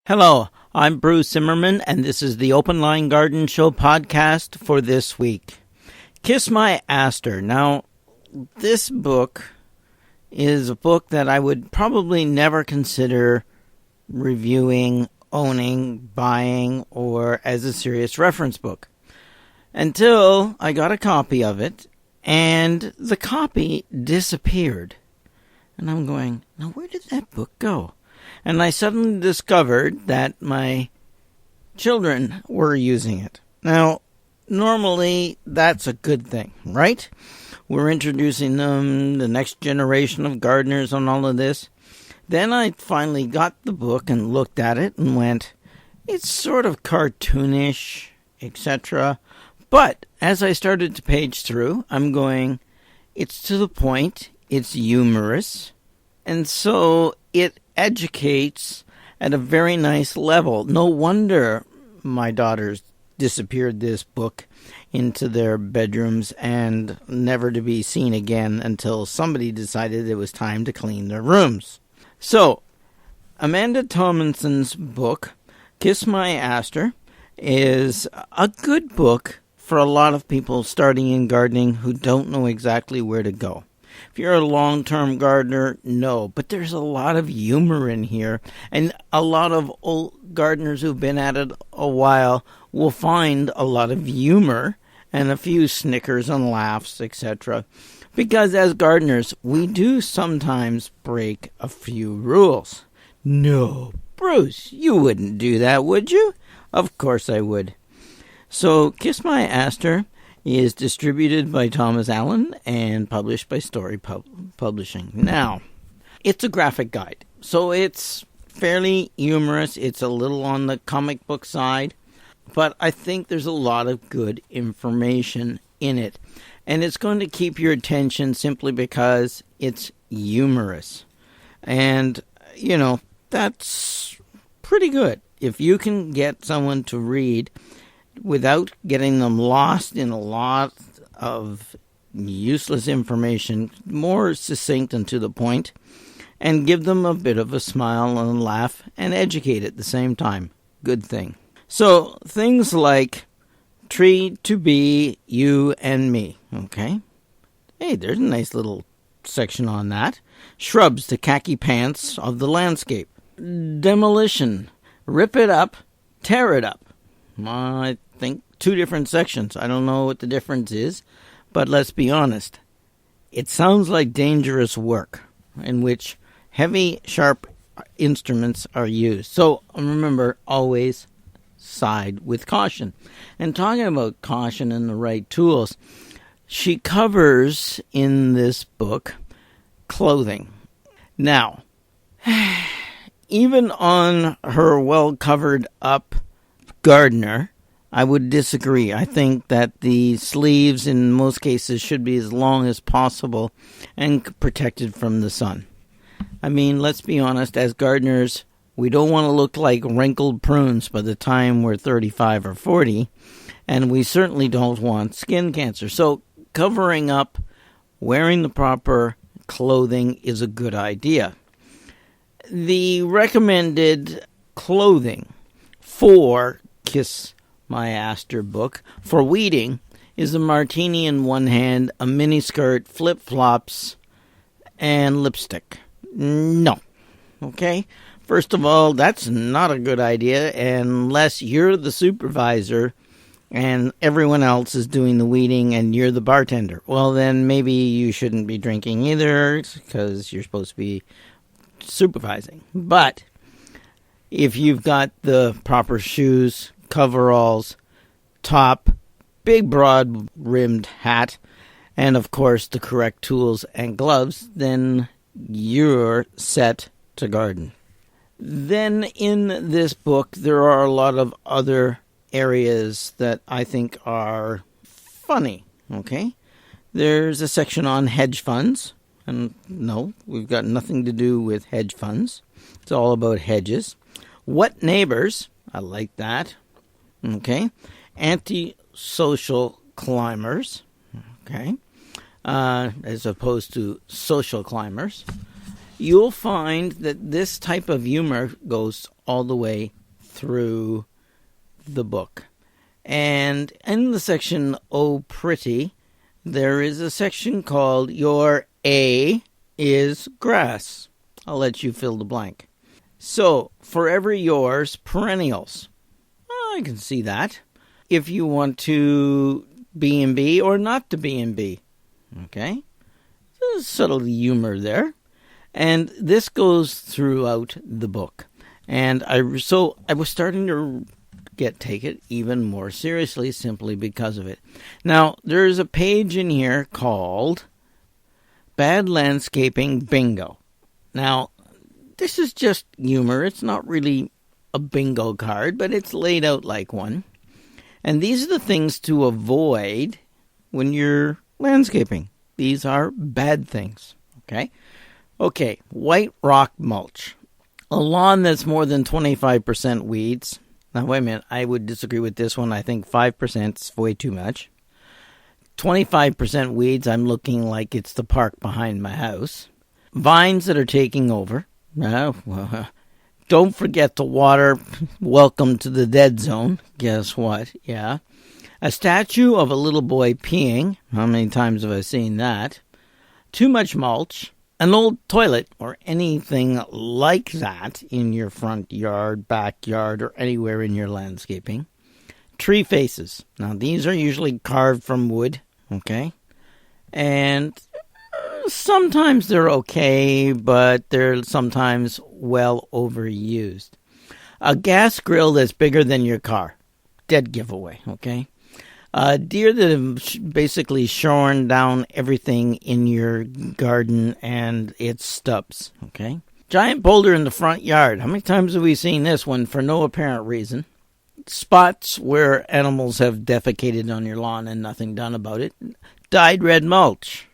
Hello, I'm Bruce Zimmerman, and this is the Open Line Garden Show podcast for this week. Kiss My Aster. Now, this book is a book that I would probably never consider reviewing, owning, buying, or as a serious reference book until I got a copy of it, and the copy disappeared. And I'm going, now where did that book go? And I suddenly discovered that my children were using it. Now, normally that's a good thing, right? We're introducing them, the next generation of gardeners on all of this. Then I finally got the book and looked at it and went, it's sort of cartoonish, etc. But as I started to page through, I'm going, it's to the point, it's humorous, and so it educates at a very nice level. No wonder my daughters disappeared this book into their bedrooms and never to be seen again until somebody decided it was time to clean their rooms. So, Amanda Tomlinson's book, Kiss My Aster, is a good book for a lot of people starting in gardening who don't know exactly where to go. If you're a long-term gardener, no. But there's a lot of humor in here. And a lot of old gardeners who've been at it a while will find a lot of humor and a few snickers and laughs, etc. Because as gardeners, we do sometimes break a few rules. No, Bruce, you wouldn't do that, would you? Of course I would. So, Kiss My Aster is distributed by Thomas Allen and published by Story Publishing. Now, it's a graphic guide, so it's fairly humorous. It's a little on the comic book side, but I think there's a lot of good information in it. And it's going to keep your attention simply because it's humorous. And, that's pretty good. If you can get someone to read without getting them lost in a lot of useless information, more succinct and to the point, and give them a bit of a smile and a laugh and educate at the same time. Good thing. So, things like tree to be, you and me, okay? Hey, there's a nice little section on that. Shrubs, the khaki pants of the landscape. Demolition, rip it up, tear it up. I think 2 different sections. I don't know what the difference is, but let's be honest. It sounds like dangerous work in which heavy, sharp instruments are used. So remember, always side with caution. And talking about caution and the right tools, she covers in this book clothing. Now, even on her well-covered up gardener, I would disagree. I think that the sleeves in most cases should be as long as possible and protected from the sun. I mean, let's be honest, as gardeners, we don't want to look like wrinkled prunes by the time we're 35 or 40, and we certainly don't want skin cancer. So covering up, wearing the proper clothing is a good idea. The recommended clothing for Kiss My Aster book for weeding is a martini in one hand, a mini skirt, flip-flops, and lipstick. No. Okay? First of all, that's not a good idea unless you're the supervisor and everyone else is doing the weeding and you're the bartender. Well, then maybe you shouldn't be drinking either because you're supposed to be supervising. But if you've got the proper shoes, coveralls, top, big broad-rimmed hat, and of course the correct tools and gloves, then you're set to garden. Then in this book, there are a lot of other areas that I think are funny, okay? There's a section on hedge funds, and no, we've got nothing to do with hedge funds. It's all about hedges. What neighbors? I like that. Okay. Anti-social climbers. Okay. As opposed to social climbers. You'll find that this type of humor goes all the way through the book. And in the section, Oh Pretty, there is a section called Your A is Grass. I'll let you fill the blank. So, Forever Yours, perennials. I can see that. If you want to B&B or not to B&B. Okay? There's subtle humor there. And this goes throughout the book. And I was starting to take it even more seriously simply because of it. Now, there's a page in here called Bad Landscaping Bingo. Now, this is just humor. It's not really a bingo card, but it's laid out like one. And these are the things to avoid when you're landscaping. These are bad things. Okay, white rock mulch. A lawn that's more than 25% weeds. Now, wait a minute. I would disagree with this one. I think 5% is way too much. 25% weeds, I'm looking like it's the park behind my house. Vines that are taking over. Don't forget to water. Welcome to the dead zone. Guess what? Yeah. A statue of a little boy peeing. How many times have I seen that? Too much mulch. An old toilet or anything like that in your front yard, backyard, or anywhere in your landscaping. Tree faces. Now, these are usually carved from wood, okay? And sometimes they're okay, but they're sometimes well overused. A gas grill that's bigger than your car. Dead giveaway, okay? Deer that have basically shorn down everything in your garden and its stubs, okay? Giant boulder in the front yard. How many times have we seen this one for no apparent reason? Spots where animals have defecated on your lawn and nothing done about it. Dyed red mulch.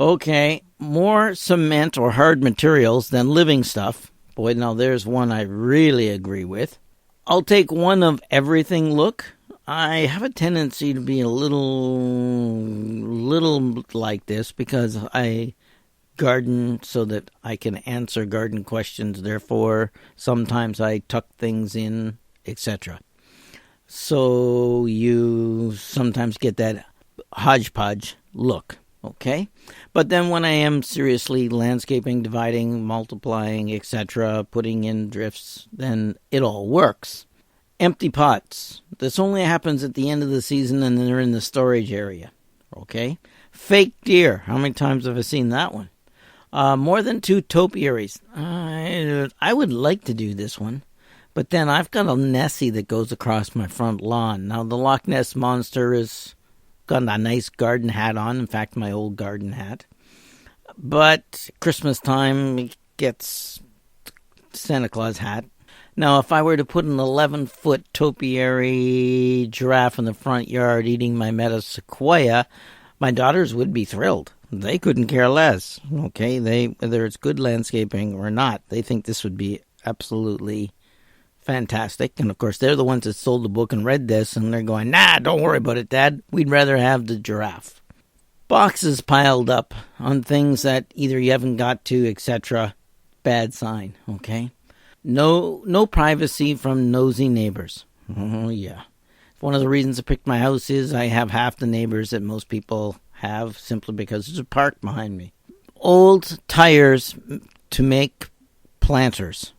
Okay, more cement or hard materials than living stuff. Boy, now there's one I really agree with. I'll take one of everything look. I have a tendency to be a little like this because I garden so that I can answer garden questions. Therefore, sometimes I tuck things in, etc. So you sometimes get that hodgepodge look, okay? But then when I am seriously landscaping, dividing, multiplying, etc., putting in drifts, then it all works. Empty pots. This only happens at the end of the season and they're in the storage area. Okay? Fake deer. How many times have I seen that one? More than 2 topiaries. I would like to do this one. But then I've got a Nessie that goes across my front lawn. Now the Loch Ness Monster has got a nice garden hat on. In fact, my old garden hat. But Christmas time it gets Santa Claus hat. Now, if I were to put an 11-foot topiary giraffe in the front yard eating my meadow sequoia, my daughters would be thrilled. They couldn't care less. Okay, whether it's good landscaping or not, they think this would be absolutely fantastic. And, of course, they're the ones that sold the book and read this, and they're going, nah, don't worry about it, Dad. We'd rather have the giraffe. Boxes piled up on things that either you haven't got to, etc. Bad sign, okay? No privacy from nosy neighbors. Oh, yeah. One of the reasons I picked my house is I have half the neighbors that most people have simply because there's a park behind me. Old tires to make planters.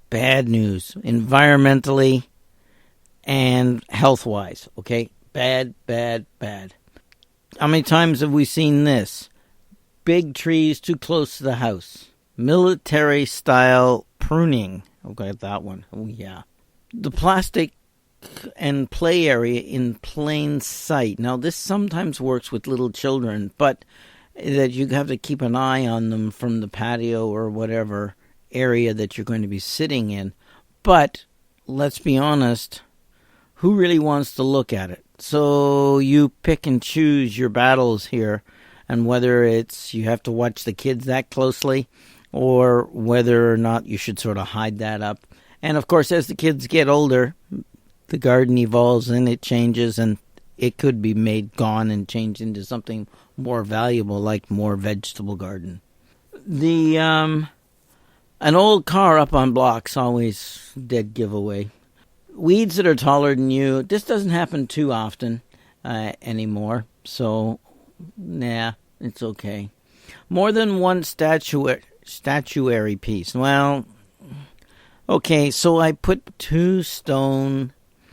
Bad news. Environmentally and health-wise. Okay? Bad. How many times have we seen this? Big trees too close to the house. Military-style pruning. Okay, that one. Oh, yeah. The plastic and play area in plain sight. Now, this sometimes works with little children, but that you have to keep an eye on them from the patio or whatever area that you're going to be sitting in. But, let's be honest, who really wants to look at it? So, you pick and choose your battles here, and whether it's you have to watch the kids that closely, or whether or not you should sort of hide that up. And, of course, as the kids get older, the garden evolves and it changes, and it could be made gone and changed into something more valuable, like more vegetable garden. The An old car up on blocks, always dead giveaway. Weeds that are taller than you, this doesn't happen too often anymore, so, nah, it's okay. More than one statuary piece. Well, okay, so I put 2 stone,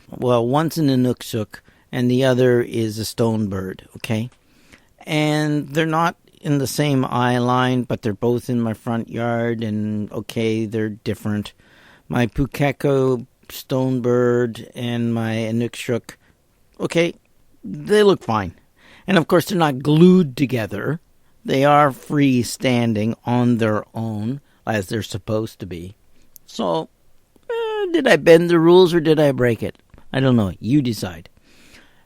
well, one's an Inukshuk, and the other is a stone bird, okay? And they're not in the same eye line, but they're both in my front yard, and okay, they're different. My Pukeko stone bird and my Inukshuk, okay, they look fine. And of course, they're not glued together. They are freestanding on their own, as they're supposed to be. So, did I bend the rules or did I break it? I don't know. You decide.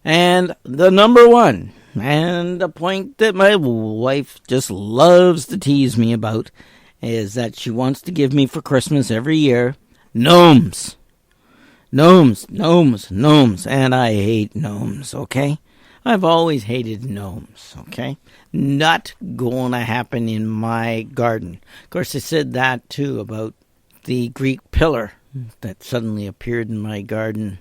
And the number one, and the point that my wife just loves to tease me about, is that she wants to give me for Christmas every year, gnomes. Gnomes. And I hate gnomes, okay? I've always hated gnomes, okay? Not going to happen in my garden. Of course, I said that, too, about the Greek pillar that suddenly appeared in my garden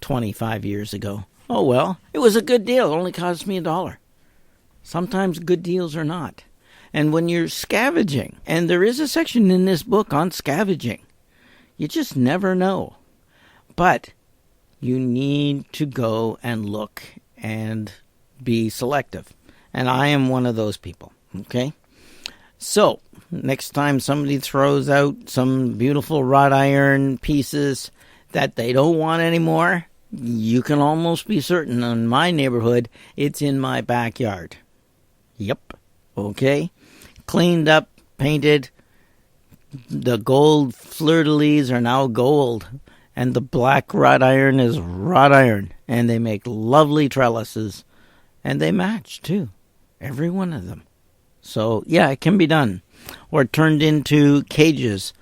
25 years ago. Oh, well, it was a good deal. It only cost me $1. Sometimes good deals are not. And when you're scavenging, and there is a section in this book on scavenging, you just never know. But you need to go and look and be selective. And I am one of those people, okay? So, next time somebody throws out some beautiful wrought iron pieces that they don't want anymore, you can almost be certain in my neighborhood, it's in my backyard. Yep, okay? Cleaned up, painted. The gold fleur-de-lis are now gold. And the black wrought iron is wrought iron. And they make lovely trellises. And they match, too. Every one of them. So, yeah, it can be done. Or turned into cages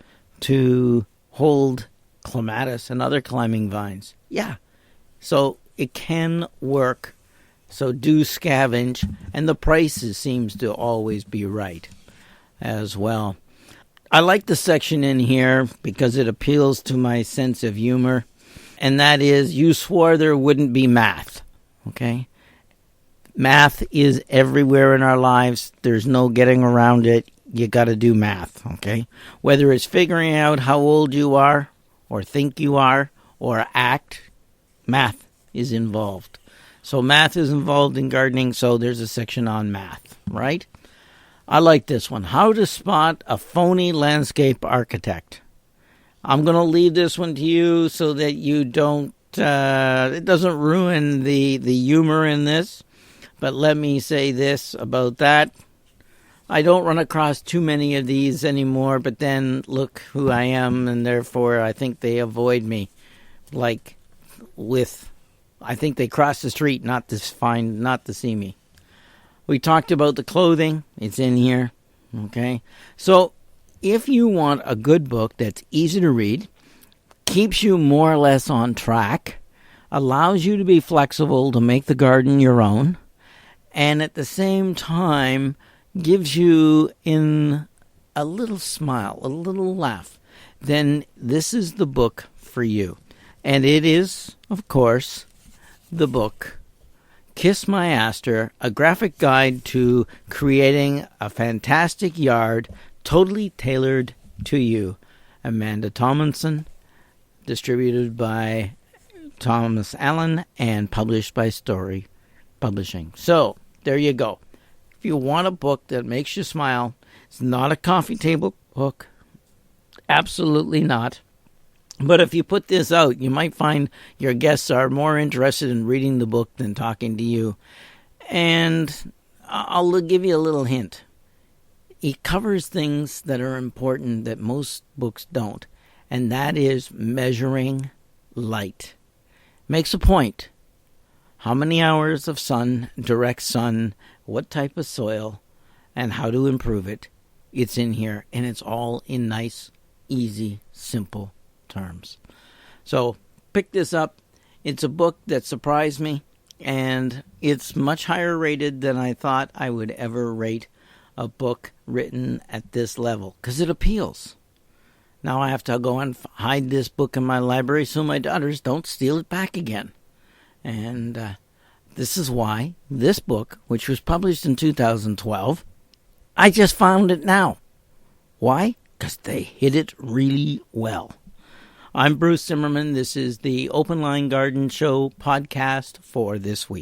to hold clematis and other climbing vines. Yeah. So, it can work. So, do scavenge. And the prices seems to always be right as well. I like the section in here because it appeals to my sense of humor. And that is, you swore there wouldn't be math. Okay? Math is everywhere in our lives. There's no getting around it. You got to do math. Okay? Whether it's figuring out how old you are, or think you are, or act, math is involved. So math is involved in gardening, so there's a section on math, right? I like this one. How to spot a phony landscape architect. I'm going to leave this one to you so that you don't, it doesn't ruin the humor in this. But let me say this about that. I don't run across too many of these anymore, but then look who I am, and therefore I think they avoid me. Like I think they cross the street not to see me. We talked about the clothing. It's in here. Okay? So, if you want a good book that's easy to read, keeps you more or less on track, allows you to be flexible to make the garden your own, and at the same time gives you in a little smile, a little laugh, then this is the book for you. And it is, of course, the book Kiss My Aster, a graphic guide to creating a fantastic yard totally tailored to you. Amanda Tomlinson, distributed by Thomas Allen and published by Story Publishing. So, there you go. If you want a book that makes you smile, it's not a coffee table book. Absolutely not. But if you put this out, you might find your guests are more interested in reading the book than talking to you. And I'll give you a little hint. It covers things that are important that most books don't. And that is measuring light. Makes a point. How many hours of sun, direct sun, what type of soil, and how to improve it. It's in here. And it's all in nice, easy, simple terms. So pick this up. It's a book that surprised me, and it's much higher rated than I thought I would ever rate a book written at this level because it appeals. Now I have to go and hide this book in my library so my daughters don't steal it back again. And this is why this book, which was published in 2012, I just found it now. Why? Because they hid it really well. I'm Bruce Zimmerman. This is the Open Line Garden Show podcast for this week.